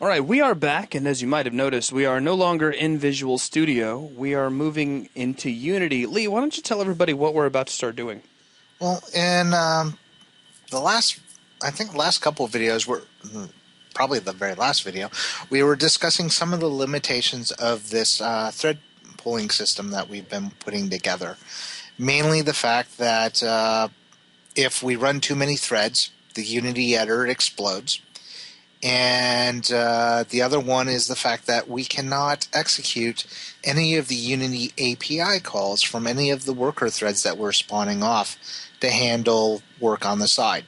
All right, we are back, and as you might have noticed, we are no longer in Visual Studio. We are moving into Unity. Lee, why don't you tell everybody what we're about to start doing? Well, in the last, I think, last couple of videos were probably the very last video. We were discussing some of the limitations of this thread pooling system that we've been putting together. Mainly the fact that if we run too many threads, the Unity editor explodes. And the other one is the fact that we cannot execute any of the Unity API calls from any of the worker threads that we're spawning off to handle work on the side.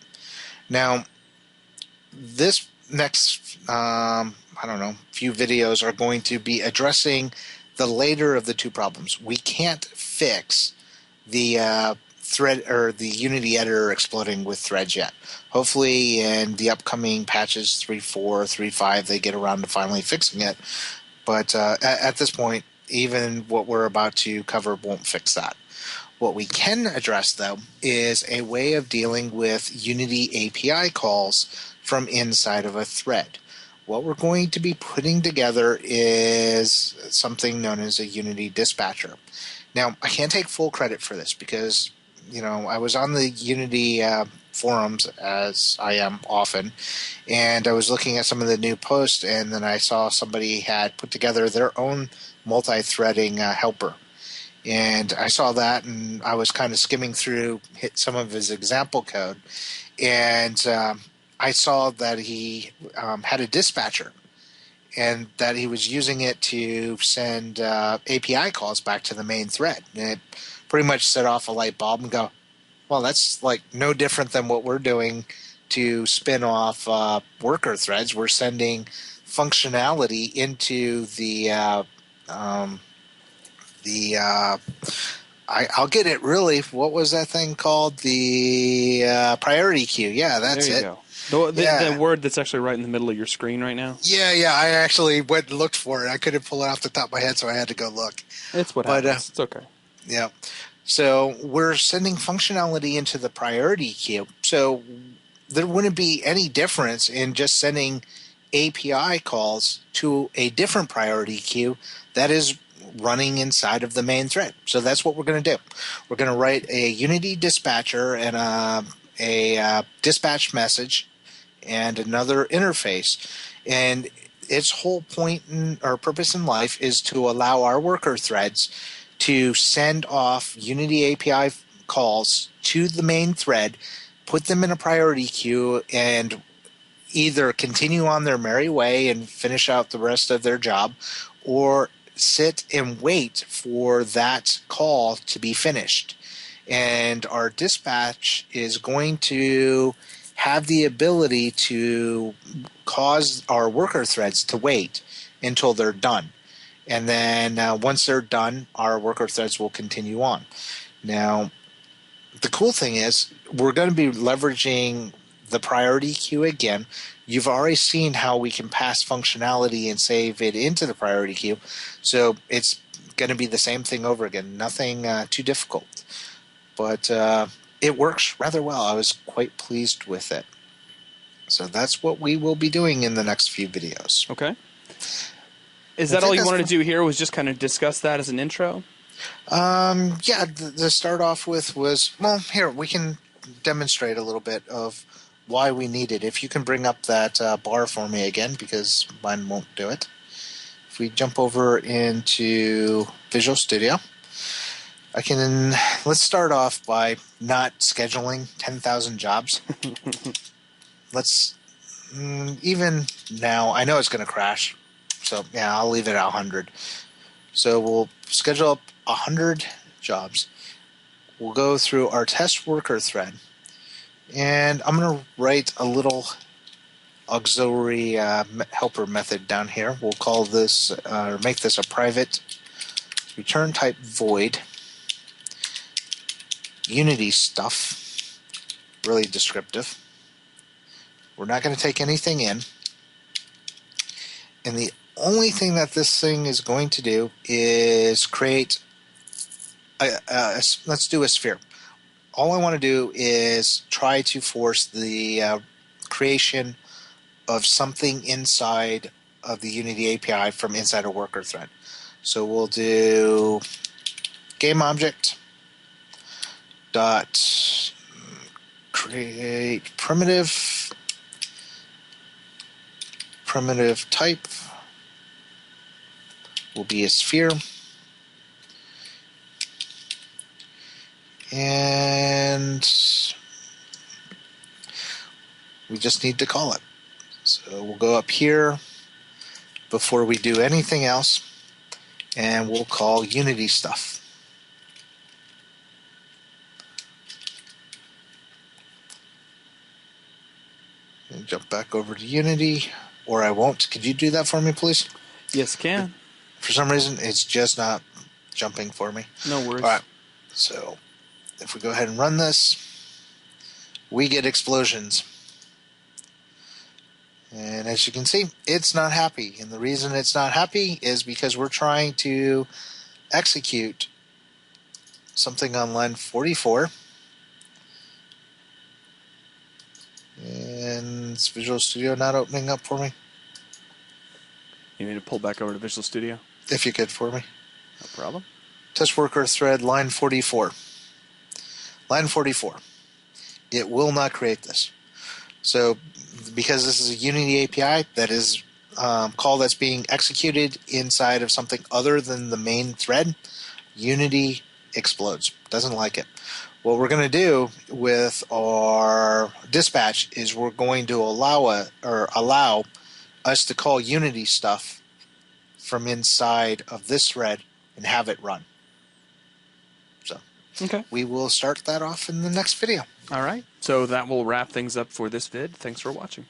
Now, this next, few videos are going to be addressing the later of the two problems. We can't fix the thread or the Unity editor exploding with threads yet. Hopefully in the upcoming patches 3.4, 3.5 they get around to finally fixing it. But at this point, even what we're about to cover won't fix that. What we can address, though, is a way of dealing with Unity API calls from inside of a thread. What we're going to be putting together is something known as a Unity dispatcher. Now, I can't take full credit for this because, I was on the Unity forums, as I am often, and I was looking at some of the new posts, and then I saw somebody had put together their own multi-threading helper. And I saw that, and I was kind of skimming through, hit some of his example code, and I saw that he had a dispatcher, and that he was using it to send API calls back to the main thread. And it pretty much set off a light bulb and go, well, that's like no different than what we're doing to spin off worker threads. We're sending functionality into I'll get it really. What was that thing called? The priority queue. Yeah, that's There you it. go. The word that's actually right in the middle of your screen right now. Yeah. I actually went and looked for it. I couldn't pull it off the top of my head, so I had to go look. It's what happens. It's okay. Yeah. So we're sending functionality into the priority queue. So there wouldn't be any difference in just sending API calls to a different priority queue that is running inside of the main thread. So that's what we're going to do. We're going to write a Unity dispatcher and a dispatch message and another interface. And its whole point or purpose in life is to allow our worker threads to send off Unity API calls to the main thread, put them in a priority queue, and either continue on their merry way and finish out the rest of their job, or sit and wait for that call to be finished. And our dispatch is going to have the ability to cause our worker threads to wait until they're done. And then once they're done, our worker threads will continue on. Now, the cool thing is we're going to be leveraging the priority queue again. You've already seen how we can pass functionality and save it into the priority queue. So it's going to be the same thing over again. Nothing too difficult. But it works rather well. I was quite pleased with it. So that's what we will be doing in the next few videos. Okay. Is that all you wanted to do here, was just kind of discuss that as an intro? Yeah, to start off with was, well, here, we can demonstrate a little bit of why we need it. If you can bring up that bar for me again, because mine won't do it. If we jump over into Visual Studio, let's start off by not scheduling 10,000 jobs. Let's, even now, I know it's going to crash. So, yeah, I'll leave it at 100. So we'll schedule up 100 jobs. We'll go through our test worker thread. And I'm going to write a little auxiliary helper method down here. We'll call this, or make this a private return type void. Unity stuff. Really descriptive. We're not going to take anything in. And the only thing that this thing is going to do is create let's do a sphere. All I want to do is try to force the creation of something inside of the Unity API from inside a worker thread. So we'll do game object dot create primitive type will be a sphere, and we just need to call it. So we'll go up here before we do anything else, and we'll call Unity stuff. And jump back over to Unity, or I won't. Could you do that for me, please? Yes, can. For some reason, it's just not jumping for me. No worries. All right. So if we go ahead and run this, we get explosions. And as you can see, it's not happy. And the reason it's not happy is because we're trying to execute something on line 44. And is Visual Studio not opening up for me? You need to pull back over to Visual Studio? If you could for me. No problem. Test worker thread line 44. Line 44. It will not create this. So because this is a Unity API that is call that's being executed inside of something other than the main thread, Unity explodes. Doesn't like it. What we're going to do with our dispatch is we're going to allow us to call Unity stuff from inside of this thread and have it run. So Okay. we will start that off in the next video. All right. So that will wrap things up for this vid. Thanks for watching.